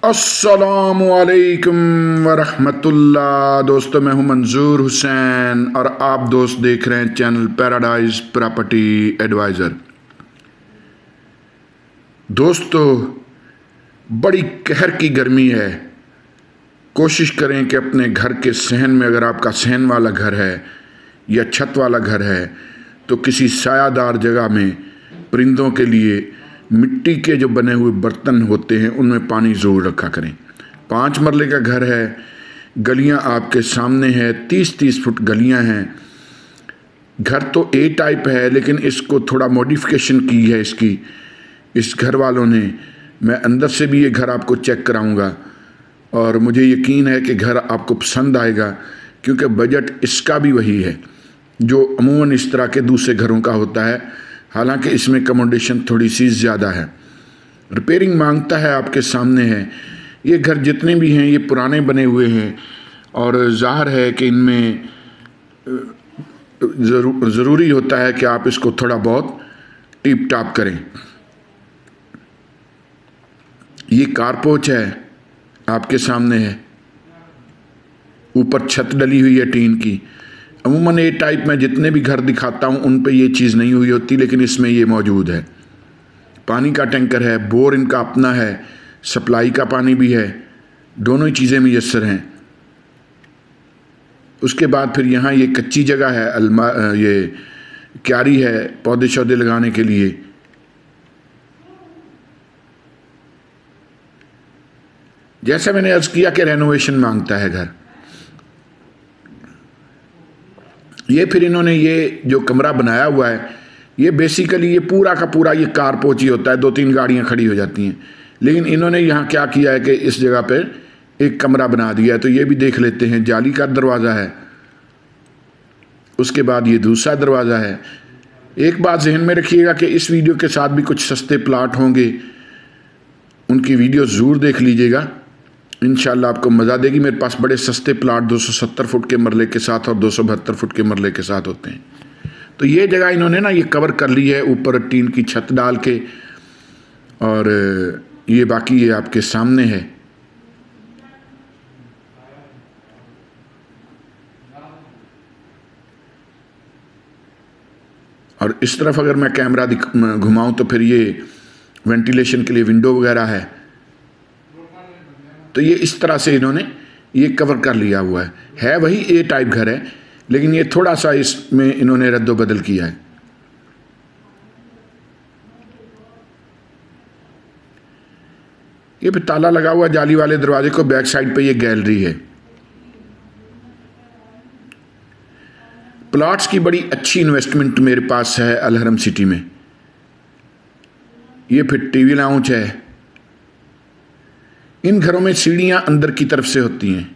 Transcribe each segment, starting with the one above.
अस्सलामुअलैकुम वरहमतुल्लाह। दोस्तों, मैं हूं मंजूर हुसैन और आप दोस्त देख रहे हैं चैनल पैराडाइज प्रॉपर्टी एडवाइज़र। दोस्तों, बड़ी कहर की गर्मी है। कोशिश करें कि अपने घर के सहन में, अगर आपका सहन वाला घर है या छत वाला घर है, तो किसी सायादार जगह में परिंदों के लिए मिट्टी के जो बने हुए बर्तन होते हैं उनमें पानी ज़रूर रखा करें। 5 मरले का घर है, गलियां आपके सामने है, 30-30 फुट गलियां हैं। घर तो ए टाइप है, लेकिन इसको थोड़ा मॉडिफिकेशन की है इस घर वालों ने। मैं अंदर से भी ये घर आपको चेक कराऊंगा और मुझे यकीन है कि घर आपको पसंद आएगा, क्योंकि बजट इसका भी वही है जो अमूमन इस तरह के दूसरे घरों का होता है। हालांकि इसमें कमोडेशन थोड़ी सी ज़्यादा है। रिपेयरिंग मांगता है, आपके सामने है। ये घर जितने भी हैं ये पुराने बने हुए हैं और ज़ाहिर है कि इनमें ज़रूरी होता है कि आप इसको थोड़ा बहुत टिप टाप करें। ये कारपोच है, आपके सामने है। ऊपर छत डली हुई है टीन की। अमूमन ए टाइप में जितने भी घर दिखाता हूँ उन पे ये चीज़ नहीं हुई होती, लेकिन इसमें ये मौजूद है। पानी का टैंकर है, बोर इनका अपना है, सप्लाई का पानी भी है, दोनों ही चीज़ें मुयस्सर हैं। उसके बाद फिर यहाँ ये कच्ची जगह है, ये क्यारी है पौधे शौधे लगाने के लिए। जैसा मैंने अर्ज़ किया कि रेनोवेशन मांगता है घर। ये फिर इन्होंने ये जो कमरा बनाया हुआ है, ये बेसिकली ये पूरा का पूरा ये कारपोच ही होता है। 2-3 गाड़ियाँ खड़ी हो जाती हैं, लेकिन इन्होंने यहाँ क्या किया है कि इस जगह पे एक कमरा बना दिया है। तो ये भी देख लेते हैं। जाली का दरवाज़ा है, उसके बाद ये दूसरा दरवाज़ा है। एक बात जहन में रखिएगा कि इस वीडियो के साथ भी कुछ सस्ते प्लाट होंगे, उनकी वीडियो ज़रूर देख लीजिएगा, इंशाल्लाह आपको मज़ा देगी। मेरे पास बड़े सस्ते प्लाट 270 फुट के मरले के साथ और 272 फुट के मरले के साथ होते हैं। तो ये जगह इन्होंने ना ये कवर कर ली है ऊपर टीन की छत डाल के, और ये बाकी ये आपके सामने है। और इस तरफ अगर मैं कैमरा घुमाऊं तो फिर ये वेंटिलेशन के लिए विंडो वगैरह है। तो ये इस तरह से इन्होंने ये कवर कर लिया हुआ है वही ए टाइप घर है, लेकिन ये थोड़ा सा इसमें इन्होंने रद्दो बदल किया है। ये पे ताला लगा हुआ जाली वाले दरवाजे को, बैक साइड पे ये गैलरी है। प्लॉट्स की बड़ी अच्छी इन्वेस्टमेंट मेरे पास है अलहरम सिटी में। ये फिर टीवी लाउंज है। इन घरों में सीढ़ियां अंदर की तरफ से होती हैं।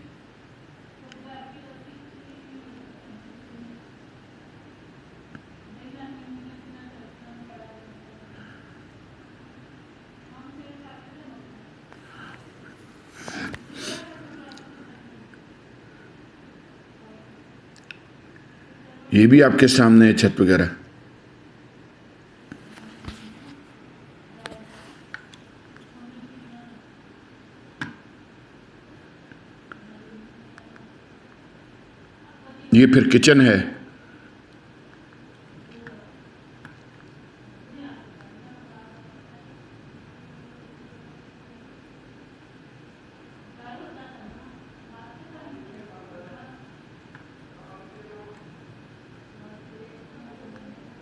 ये भी आपके सामने है छत वगैरह। ये फिर किचन है।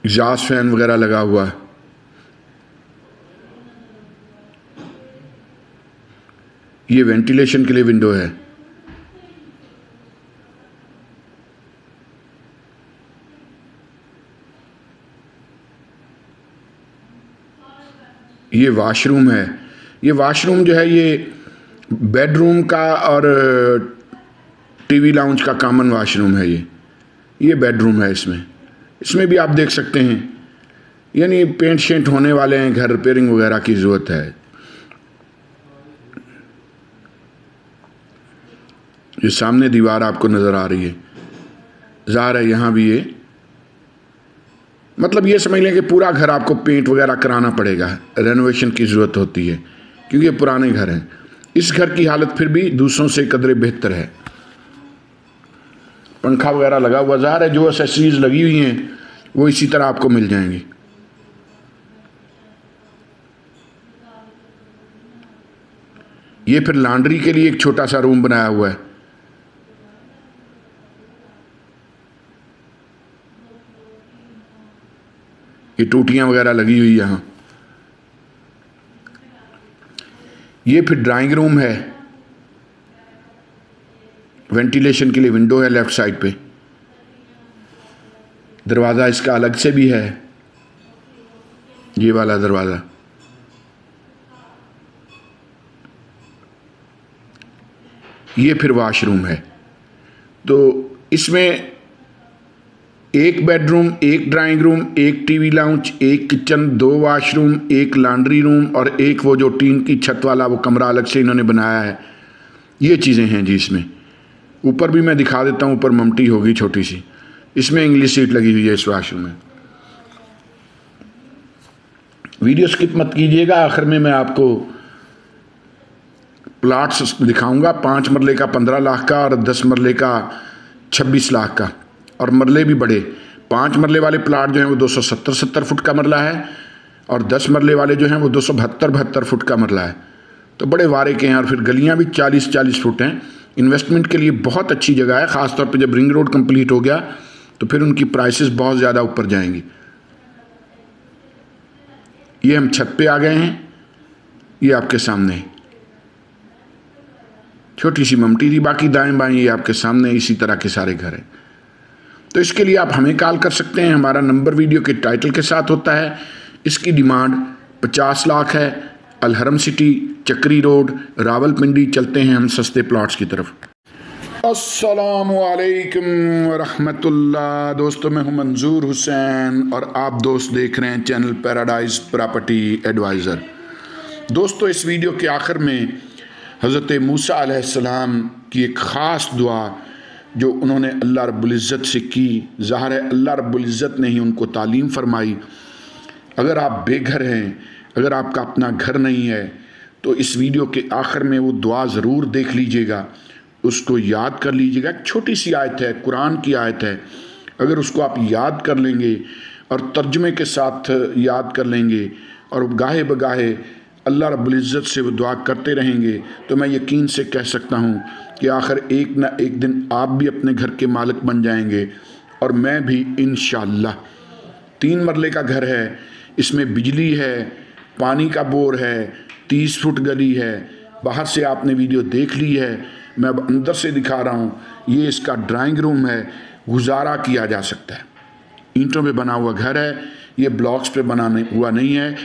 एग्जॉस्ट फैन वगैरह लगा हुआ है। ये वेंटिलेशन के लिए विंडो है। ये वॉशरूम है। ये वॉशरूम जो है ये बेडरूम का और टीवी लाउंज का कॉमन वॉशरूम है। ये बेडरूम है। इसमें भी आप देख सकते हैं, यानी पेंट शेंट होने वाले हैं, घर रिपेयरिंग वगैरह की ज़रूरत है। ये सामने दीवार आपको नज़र आ रही है, ज़ाहिर है यहाँ भी ये मतलब ये समझ लें कि पूरा घर आपको पेंट वगैरह कराना पड़ेगा, रेनोवेशन की ज़रूरत होती है क्योंकि ये पुराने घर हैं। इस घर की हालत फिर भी दूसरों से कदरे बेहतर है। पंखा वगैरह लगा हुआ, ज़ाहिर है जो एसेसरीज लगी हुई हैं वो इसी तरह आपको मिल जाएंगी। ये फिर लॉन्ड्री के लिए एक छोटा सा रूम बनाया हुआ है। ये टूटियां वगैरह लगी हुई यहां। ये फिर ड्राइंग रूम है, वेंटिलेशन के लिए विंडो है लेफ्ट साइड पे, दरवाज़ा इसका अलग से भी है, ये वाला दरवाज़ा। ये फिर वॉशरूम है। तो इसमें एक बेडरूम, एक ड्राइंग रूम, एक टीवी लाउंज, एक किचन, 2 वॉशरूम, एक लॉन्ड्री रूम और एक वो जो टीन की छत वाला वो कमरा अलग से इन्होंने बनाया है। ये चीज़ें हैं जी इसमें। ऊपर भी मैं दिखा देता हूँ, ऊपर ममटी होगी छोटी सी, इसमें इंग्लिश सीट लगी हुई है इस वॉशरूम में। वीडियो स्किप मत कीजिएगा, आखिर में मैं आपको प्लाट्स दिखाऊंगा। 5 मरले का 15 लाख का और 10 मरले का 26 लाख का, और मरले भी बड़े। 5 मरले वाले प्लाट जो हैं वो 270 फुट का मरला है और 10 मरले वाले जो हैं वो 272 फुट का मरला है। तो बड़े वारे के हैं, और फिर गलियां भी 40 फुट हैं। इन्वेस्टमेंट के लिए बहुत अच्छी जगह है, ख़ासतौर पे जब रिंग रोड कंप्लीट हो गया तो फिर उनकी प्राइसेस बहुत ज़्यादा ऊपर जाएंगी। ये हम छत पे आ गए हैं, ये आपके सामने छोटी सी ममटी थी, बाकी दाएं बाएं ये आपके सामने इसी तरह के सारे घर हैं। तो इसके लिए आप हमें कॉल कर सकते हैं, हमारा नंबर वीडियो के टाइटल के साथ होता है। इसकी डिमांड 50 लाख है। अलहरम सिटी, चक्री रोड, रावलपिंडी। चलते हैं हम सस्ते प्लॉट्स की तरफ। अस्सलामु अलैकुम रहमतुल्लाह। दोस्तों मैं हूं मंजूर हुसैन और आप दोस्त देख रहे हैं चैनल पैराडाइज प्रॉपर्टी एडवाइज़र। दोस्तों इस वीडियो के आखिर में हज़रत मूसा अलैहिस्सलाम की एक ख़ास दुआ जो उन्होंने अल्लाह रब्बुल इज़्ज़त से की, ज़ाहिर है अल्लाह रब्बुल इज़्ज़त ने ही उनको तालीम फरमाई। अगर आप बेघर हैं, अगर आपका अपना घर नहीं है, तो इस वीडियो के आखिर में वो दुआ ज़रूर देख लीजिएगा, उसको याद कर लीजिएगा। एक छोटी सी आयत है, कुरान की आयत है। अगर उसको आप याद कर लेंगे और तर्जुमे के साथ याद कर लेंगे और गाहे बगाहे अल्लाह रब्बुल इज़्ज़त से वो दुआ करते रहेंगे, तो मैं यकीन से कह सकता हूँ कि आखिर एक ना एक दिन आप भी अपने घर के मालिक बन जाएंगे और मैं भी इंशाअल्लाह। 3 मरले का घर है, इसमें बिजली है, पानी का बोर है, 30 फुट गली है। बाहर से आपने वीडियो देख ली है, मैं अब अंदर से दिखा रहा हूँ। ये इसका ड्राइंग रूम है, गुजारा किया जा सकता है। ईंटों पे बना हुआ घर है, ये ब्लॉक्स पे बना हुआ नहीं है,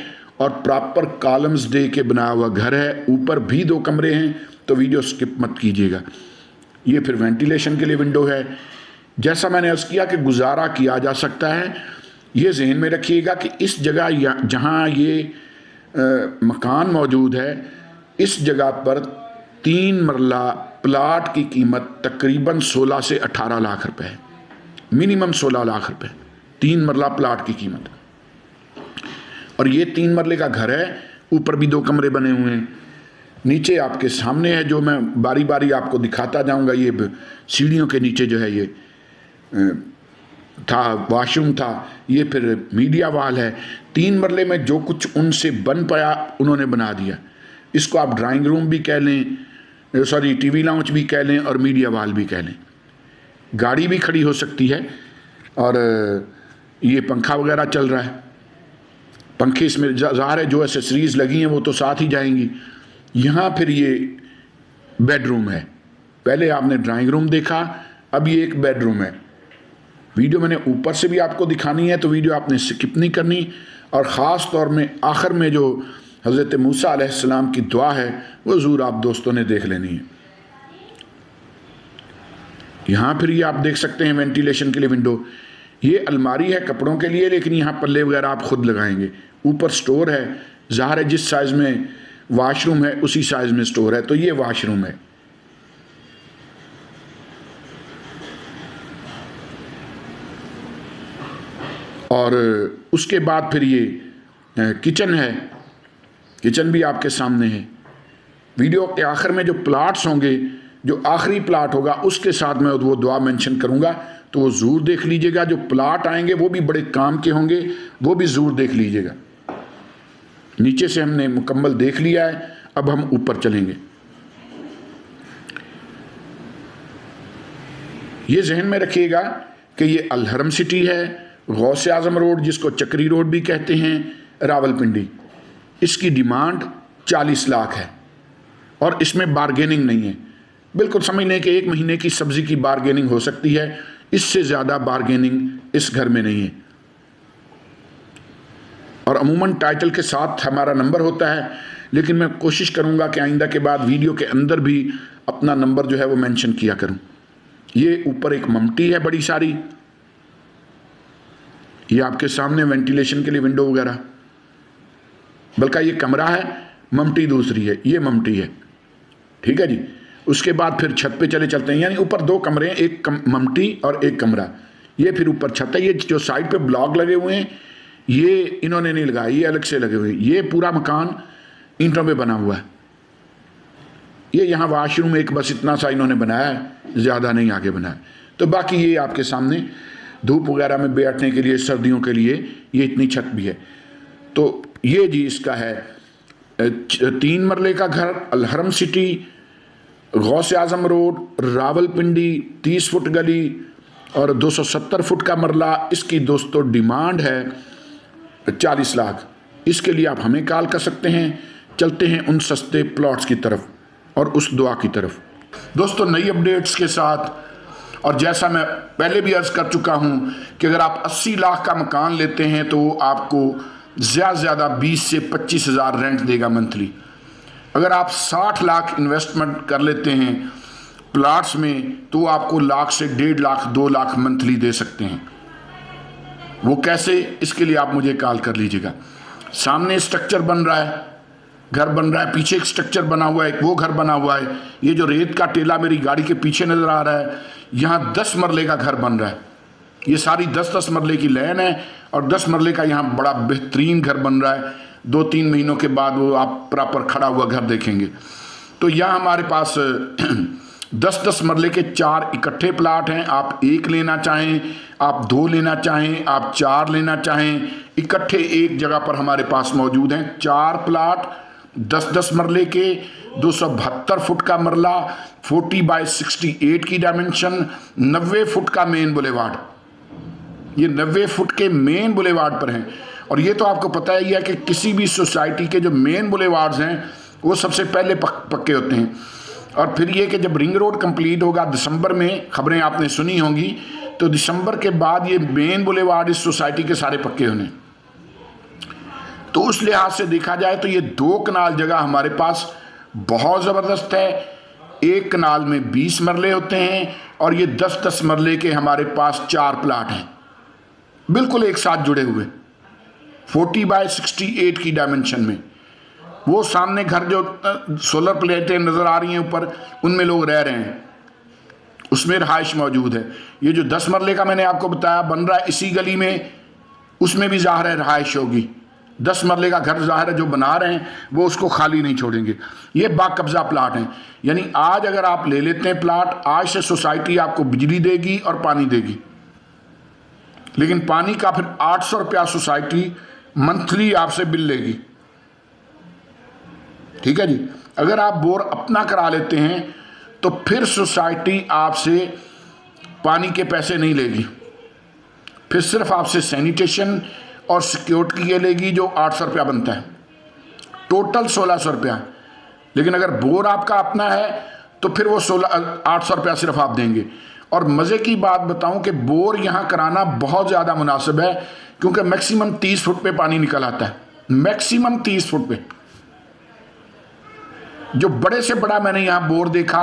और प्रॉपर कॉलम्स दे के बना हुआ घर है। ऊपर भी 2 कमरे हैं, तो वीडियो स्किप मत कीजिएगा। ये फिर वेंटिलेशन के लिए विंडो है। जैसा मैंने अर्ज़ किया कि गुजारा किया जा सकता है, ये जहन में रखिएगा कि इस जगह जहाँ ये मकान मौजूद है, इस जगह पर 3 मरला प्लाट की कीमत तकरीबन 16 से 18 लाख रुपए है। मिनिमम 16 लाख रुपए 3 मरला प्लाट की कीमत। और ये 3 मरले का घर है, ऊपर भी 2 कमरे बने हुए हैं। नीचे आपके सामने है, जो मैं बारी बारी आपको दिखाता जाऊंगा। ये सीढ़ियों के नीचे जो है ये था, वॉशरूम था। ये फिर मीडिया वाल है। 3 मरले में जो कुछ उनसे बन पाया उन्होंने बना दिया। इसको आप ड्राइंग रूम भी कह लें, सॉरी टीवी लाउंज भी कह लें और मीडिया वाल भी कह लें। गाड़ी भी खड़ी हो सकती है, और ये पंखा वगैरह चल रहा है। पंखे इसमें ज़ाहिर है जो एसेसरीज लगी हैं वो तो साथ ही जाएंगी। यहाँ फिर ये बेडरूम है। पहले आपने ड्राइंग रूम देखा, अब ये एक बेडरूम है। वीडियो मैंने ऊपर से भी आपको दिखानी है, तो वीडियो आपने स्किप नहीं करनी। और ख़ास तौर में आखिर में जो हज़रत मूसा अलैहिस्सलाम की दुआ है वो ज़रूर आप दोस्तों ने देख लेनी है। यहाँ फिर ये आप देख सकते हैं वेंटिलेशन के लिए विंडो। ये अलमारी है कपड़ों के लिए, लेकिन यहाँ पल्ले वगैरह आप खुद लगाएंगे। ऊपर स्टोर है, ज़ाहिर है जिस साइज़ में वॉशरूम है उसी साइज़ में स्टोर है। तो ये वॉशरूम है। और उसके बाद फिर ये किचन है। किचन भी आपके सामने है। वीडियो के आखिर में जो प्लाट्स होंगे, जो आखिरी प्लाट होगा उसके साथ मैं वो दुआ मेंशन करूँगा, तो वो ज़रूर देख लीजिएगा। जो प्लाट आएंगे वो भी बड़े काम के होंगे, वो भी ज़रूर देख लीजिएगा। नीचे से हमने मुकम्मल देख लिया है, अब हम ऊपर चलेंगे। ये जहन में रखिएगा कि ये अलहरम सिटी है, गौसे आज़म रोड जिसको चक्री रोड भी कहते हैं, रावलपिंडी। इसकी डिमांड 40 लाख है और इसमें बारगेनिंग नहीं है। बिल्कुल समझ लें कि 1 महीने की सब्ज़ी की बारगेनिंग हो सकती है, इससे ज़्यादा बारगेनिंग इस घर में नहीं है। और अमूमन टाइटल के साथ हमारा नंबर होता है, लेकिन मैं कोशिश करूंगा कि आइंदा के बाद वीडियो के अंदर भी अपना नंबर जो है वो मेंशन किया करूं। ये ऊपर एक ममटी है बड़ी सारी, ये आपके सामने वेंटिलेशन के लिए विंडो वगैरह, बल्कि ये कमरा है, ममटी दूसरी है, ये ममटी है, ठीक है जी। उसके बाद फिर छत पे चलते हैं, यानी ऊपर 2 कमरे हैं, एक ममटी और एक कमरा। ये फिर ऊपर छत है। ये जो साइड पे ब्लॉक लगे हुए हैं ये इन्होंने नहीं लगाया, ये अलग से लगे हुए हैं। ये पूरा मकान ईंटों पे बना हुआ है। ये यहाँ वाशरूम एक बस इतना सा इन्होंने बनाया है, ज़्यादा नहीं आगे बनाया। तो बाकी ये आपके सामने धूप वगैरह में बैठने के लिए, सर्दियों के लिए ये इतनी छत भी है। तो ये जी इसका है 3 मरले का घर, अलहरम सिटी, गौसे आज़म रोड, रावलपिंडी, 30 फुट गली और 270 फुट का मरला। इसकी दोस्तों डिमांड है 40 लाख। इसके लिए आप हमें कॉल कर सकते हैं। चलते हैं उन सस्ते प्लॉट्स की तरफ और उस दुआ की तरफ। दोस्तों नई अपडेट्स के साथ, और जैसा मैं पहले भी अर्ज़ कर चुका हूं कि अगर आप 80 लाख का मकान लेते हैं तो आपको ज़्यादा से ज़्यादा 20 से 25 हज़ार रेंट देगा मंथली। अगर आप 60 लाख इन्वेस्टमेंट कर लेते हैं प्लाट्स में तो आपको लाख से 1.5 लाख 2 लाख मंथली दे सकते हैं। वो कैसे, इसके लिए आप मुझे कॉल कर लीजिएगा। सामने स्ट्रक्चर बन रहा है, घर बन रहा है, पीछे एक स्ट्रक्चर बना हुआ है, एक वो घर बना हुआ है। ये जो रेत का टेला मेरी गाड़ी के पीछे नज़र आ रहा है, यहाँ 10 मरले का घर बन रहा है। ये सारी 10-10 मरले की लैन है और 10 मरले का यहाँ बड़ा बेहतरीन घर बन रहा है। 2-3 महीनों के बाद वो आप प्रॉपर खड़ा हुआ घर देखेंगे। तो यहाँ हमारे पास 10-10 मरले के 4 इकट्ठे प्लाट हैं। आप 1 लेना चाहें, आप 2 लेना चाहें, आप 4 लेना चाहें, इकट्ठे एक जगह पर हमारे पास मौजूद हैं। 4 प्लाट 10-10 मरले के, 272 फुट का मरला, 40x68 की डायमेंशन, 90 फुट का मेन बुलेवार्ड। ये 90 फुट के मेन बुलेवार्ड पर हैं। और ये तो आपको पता ही है कि किसी भी सोसाइटी के जो मेन बुलेवार्ड्स हैं वो सबसे पहले पक्के होते हैं। और फिर ये कि जब रिंग रोड कंप्लीट होगा दिसंबर में, खबरें आपने सुनी होंगी, तो दिसंबर के बाद ये मेन बुलेवार्ड इस सोसाइटी के सारे पक्के होने। तो उस लिहाज से देखा जाए तो ये 2 कनाल जगह हमारे पास बहुत ज़बरदस्त है। 1 कनाल में 20 मरले होते हैं और ये 10-10 मरले के हमारे पास 4 प्लाट हैं, बिल्कुल एक साथ जुड़े हुए, 40x68 की डायमेंशन में। वो सामने घर जो सोलर प्लेटें नज़र आ रही हैं ऊपर, उनमें लोग रह रहे हैं, उसमें रहाइश मौजूद है। ये जो 10 मरले का मैंने आपको बताया बन रहा है इसी गली में, उसमें भी ज़ाहिर है रहाइश होगी। 10 मरले का घर ज़ाहिर है जो बना रहे हैं वो उसको खाली नहीं छोड़ेंगे। ये बाकब्जा प्लाट हैं, यानी आज अगर आप ले लेते हैं प्लाट, आज से सोसाइटी आपको बिजली देगी और पानी देगी, लेकिन पानी का फिर 800 रुपया सोसाइटी मंथली आपसे बिल लेगी। ठीक है जी। अगर आप बोर अपना करा लेते हैं तो फिर सोसाइटी आपसे पानी के पैसे नहीं लेगी, फिर सिर्फ आपसे सैनिटेशन और सिक्योरिटी के लेगी जो 800 रुपया बनता है, टोटल 1600 रुपया। लेकिन अगर बोर आपका अपना है तो फिर वो 800 रुपया सिर्फ आप देंगे। और मज़े की बात बताऊं कि बोर यहाँ कराना बहुत ज़्यादा मुनासिब है, क्योंकि मैक्सिमम 30 फुट पे पानी निकल आता है, मैक्सिमम 30 फुट पे। जो बड़े से बड़ा मैंने यहाँ बोर देखा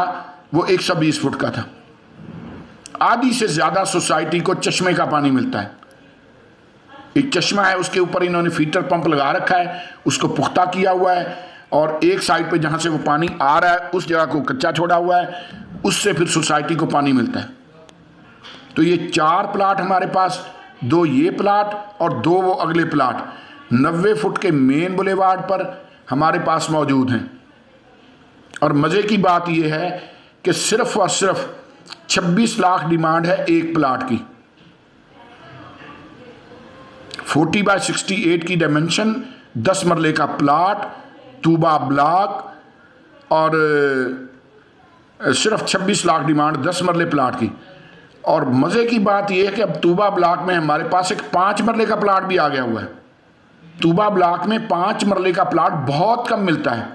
वो 120 फुट का था। आधी से ज़्यादा सोसाइटी को चश्मे का पानी मिलता है। एक चश्मा है, उसके ऊपर इन्होंने फीटर पंप लगा रखा है, उसको पुख्ता किया हुआ है, और एक साइड पे जहाँ से वो पानी आ रहा है उस जगह को कच्चा छोड़ा हुआ है, उससे फिर सोसाइटी को पानी मिलता है। तो ये 4 प्लाट हमारे पास, 2 ये प्लाट और 2 वो अगले प्लाट 90 फुट के मेन बुलेवार्ड पर हमारे पास मौजूद हैं। और मज़े की बात यह है कि सिर्फ और सिर्फ 26 लाख डिमांड है एक प्लाट की। 40/68 की डायमेंशन, 10 मरले का प्लाट, तूबा ब्लॉक, और सिर्फ 26 लाख डिमांड 10 मरले प्लाट की। और मज़े की बात यह है कि अब तूबा ब्लॉक में हमारे पास एक 5 मरले का प्लाट भी आ गया हुआ है। तूबा ब्लॉक में 5 मरले का प्लाट बहुत कम मिलता है।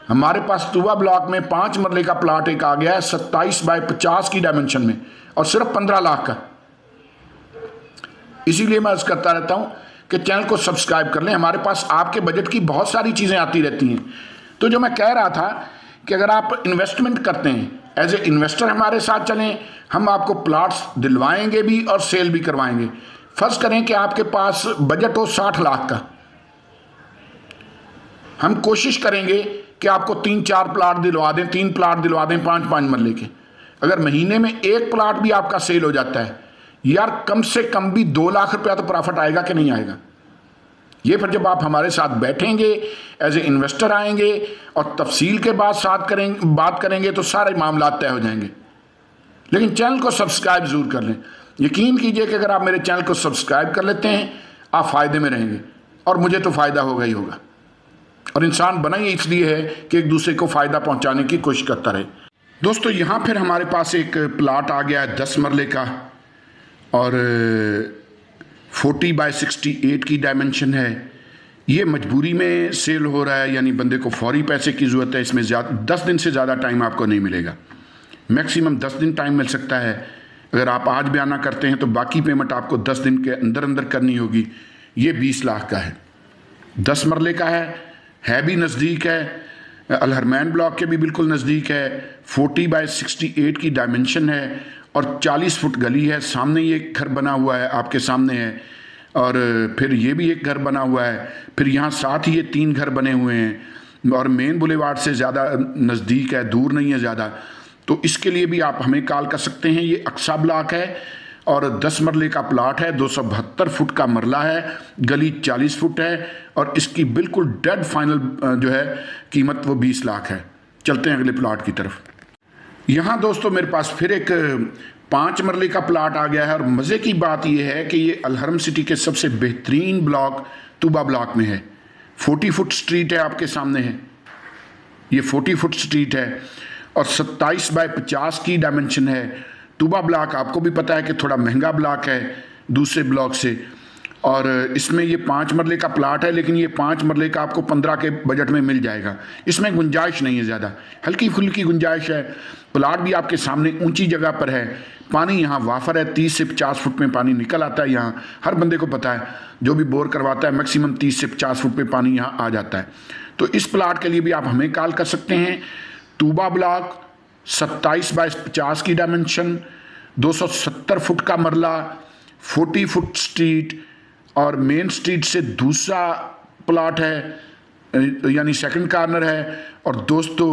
हमारे पास तूबा ब्लॉक में 5 मरले का प्लाट एक आ गया है 27/50 की डायमेंशन में, और सिर्फ 15 लाख का। इसीलिए मैं अर्ज करता रहता हूं कि चैनल को सब्सक्राइब कर लें। हमारे पास आपके बजट की बहुत सारी चीज़ें आती रहती हैं। तो जो मैं कह रहा था कि अगर आप इन्वेस्टमेंट करते हैं, एज ए इन्वेस्टर हमारे साथ चलें, हम आपको प्लाट्स दिलवाएंगे भी और सेल भी करवाएंगे। फर्ज करें कि आपके पास बजट हो 60 लाख का, हम कोशिश करेंगे कि आपको 3-4 प्लाट दिलवा दें, 3 प्लाट दिलवा दें 5-5 मरले के। अगर महीने में एक प्लाट भी आपका सेल हो जाता है, यार कम से कम भी 2 लाख रुपया तो प्रॉफिट आएगा कि नहीं आएगा। ये फिर जब आप हमारे साथ बैठेंगे, एज ए इन्वेस्टर आएंगे और तफसील के बाद बात करेंगे तो सारे मामला तय हो जाएंगे। लेकिन चैनल को सब्सक्राइब ज़रूर कर लें। यकीन कीजिए कि अगर आप मेरे चैनल को सब्सक्राइब कर लेते हैं, आप फ़ायदे में रहेंगे, और मुझे तो फ़ायदा होगा ही होगा। और इंसान बना ही इसलिए है कि एक दूसरे को फ़ायदा पहुंचाने की कोशिश करता रहे। दोस्तों, यहाँ फिर हमारे पास एक प्लाट आ गया है 10 मरले का, और 40/68 की डायमेंशन है। ये मजबूरी में सेल हो रहा है, यानी बंदे को फौरी पैसे की ज़रूरत है। इसमें 10 दिन से ज़्यादा टाइम आपको नहीं मिलेगा। मैक्सिमम 10 दिन टाइम मिल सकता है। अगर आप आज बयाना करते हैं तो बाकी पेमेंट आपको 10 दिन के अंदर अंदर करनी होगी। ये 20 लाख का है, 10 मरले का है भी नज़दीक है, अलहरमैन ब्लॉक के भी बिल्कुल नज़दीक है। 40/68 की डायमेंशन है और 40 फुट गली है। सामने ये एक घर बना हुआ है, आपके सामने है, और फिर ये भी एक घर बना हुआ है। फिर यहाँ साथ ही ये 3 घर बने हुए हैं, और मेन बुलेवार्ड से ज़्यादा नज़दीक है, दूर नहीं है ज़्यादा। तो इसके लिए भी आप हमें कॉल कर सकते हैं। ये अक्सा ब्लॉक है और 10 मरले का प्लाट है, 272 फुट का मरला है, गली 40 फुट है, और इसकी बिल्कुल डेड फाइनल जो है कीमत वो 20 लाख है। चलते हैं अगले प्लाट की तरफ। यहाँ दोस्तों मेरे पास फिर एक 5 मरले का प्लाट आ गया है, और मज़े की बात यह है कि ये अलहरम सिटी के सबसे बेहतरीन ब्लॉक तूबा ब्लॉक में है। 40 फुट स्ट्रीट है, आपके सामने है, ये 40 फुट स्ट्रीट है, और 27/50 की डायमेंशन है। तूबा ब्लॉक आपको भी पता है कि थोड़ा महंगा ब्लॉक है दूसरे ब्लॉक से, और इसमें ये 5 मरले का प्लाट है, लेकिन ये 5 मरले का आपको 15 के बजट में मिल जाएगा। इसमें गुंजाइश नहीं है ज़्यादा, हल्की फुल्की गुंजाइश है। प्लाट भी आपके सामने ऊंची जगह पर है। पानी यहाँ वाफर है, 30 से 50 फुट में पानी निकल आता है। यहाँ हर बंदे को पता है, जो भी बोर करवाता है मैक्सिमम 30 से 50 फुट में पानी यहाँ आ जाता है। तो इस प्लाट के लिए भी आप हमें कॉल कर सकते हैं। तूबा ब्लॉक, 27/50 की डायमेंशन, 270 फुट का मरला, 40 फुट स्ट्रीट, और मेन स्ट्रीट से दूसरा प्लाट है, यानी सेकंड कॉर्नर है। और दोस्तों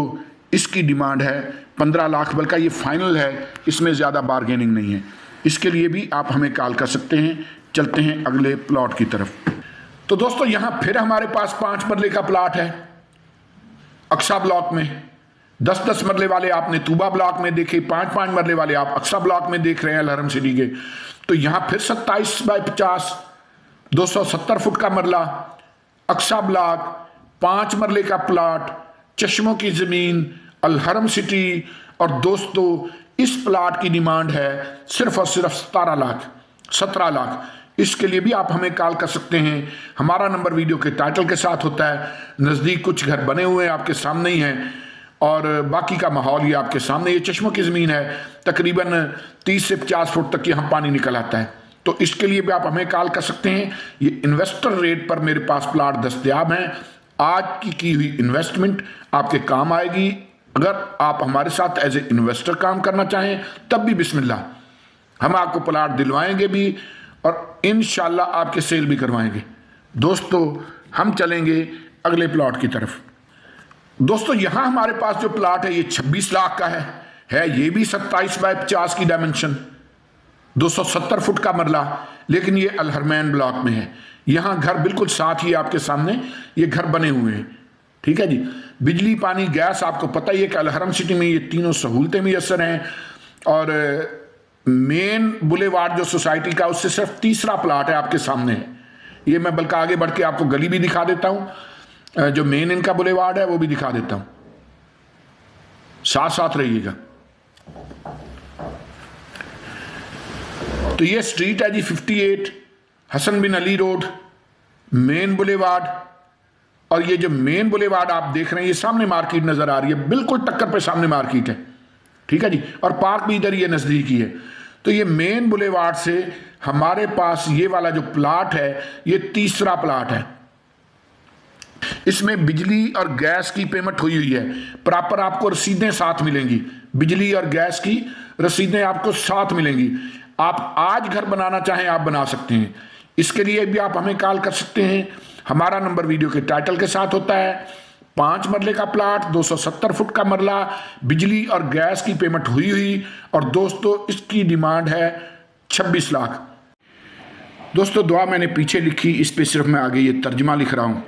इसकी डिमांड है 15 लाख, बल्कि ये फाइनल है, इसमें ज़्यादा बारगेनिंग नहीं है। इसके लिए भी आप हमें कॉल कर सकते हैं। चलते हैं अगले प्लॉट की तरफ। तो दोस्तों यहाँ फिर हमारे पास 5 मरले का प्लाट है अक्सा ब्लॉक में। 10-10 मरले वाले आपने तूबा ब्लॉक में देखे, 5-5 मरले वाले आप अक्सा ब्लॉक में देख रहे हैं अलहरम सिटी के। तो यहाँ फिर 27/50, 270 फुट का मरला, अक्सा ब्लॉक, 5 मरले का प्लाट, चश्मों की ज़मीन, अलहरम सिटी। और दोस्तों इस प्लाट की डिमांड है सिर्फ और सिर्फ 17 लाख। इसके लिए भी आप हमें कॉल कर सकते हैं। हमारा नंबर वीडियो के टाइटल के साथ होता है। नज़दीक कुछ घर बने हुए हैं, आपके सामने ही हैं, और बाकी का माहौल ये आपके सामने। ये चश्मों की ज़मीन है, तकरीबन 30 से 50 फुट तक यहाँ पानी निकल आता है। तो इसके लिए भी आप हमें कॉल कर सकते हैं। ये इन्वेस्टर रेट पर मेरे पास प्लाट दस्तयाब हैं। आज की हुई इन्वेस्टमेंट आपके काम आएगी। अगर आप हमारे साथ एज ए इन्वेस्टर काम करना चाहें तब भी बिस्मिल्लाह, हम आपको प्लाट दिलवाएंगे भी, और इंशाल्लाह आपके सेल भी करवाएंगे। दोस्तों हम चलेंगे अगले प्लॉट की तरफ। दोस्तों यहाँ हमारे पास जो प्लाट है ये 26 लाख का है ये भी 27/50 की डायमेंशन, 270 फुट का मरला, लेकिन ये अलहरमैन ब्लॉक में है। यहाँ घर बिल्कुल साथ ही आपके सामने ये घर बने हुए हैं, ठीक है जी। बिजली, पानी, गैस, आपको पता ही है कि अलहरम सिटी में ये तीनों सहूलतें मुयसर हैं। और मेन बुलेवार्ड जो सोसाइटी का, उससे सिर्फ तीसरा प्लाट है आपके सामने है। ये मैं बल्कि आगे बढ़ के आपको गली भी दिखा देता हूं, जो मेन इनका बुलेवार्ड है वो भी दिखा देता हूं, साथ साथ रहिएगा। तो ये स्ट्रीट है जी 58 हसन बिन अली रोड, मेन बुलेवार्ड। और ये जो मेन बुलेवार्ड आप देख रहे हैं, ये सामने मार्केट नजर आ रही है, बिल्कुल टक्कर पे सामने मार्केट है, ठीक है जी। और पार्क भी इधर ये नजदीक ही है। तो ये मेन बुलेवार्ड से हमारे पास ये वाला जो प्लाट है, ये तीसरा प्लाट है। इसमें बिजली और गैस की पेमेंट हुई है, प्रॉपर आपको रसीदें साथ मिलेंगी, बिजली और गैस की रसीदें आपको साथ मिलेंगी। आप आज घर बनाना चाहें आप बना सकते हैं। इसके लिए भी आप हमें कॉल कर सकते हैं। हमारा नंबर वीडियो के टाइटल के साथ होता है। 5 मरले का प्लाट, 270 फुट का मरला, बिजली और गैस की पेमेंट हुई। और दोस्तों इसकी डिमांड है 26 लाख। दोस्तों दुआ मैंने पीछे लिखी, इस पे सिर्फ मैं आगे ये तर्जमा लिख रहा हूं।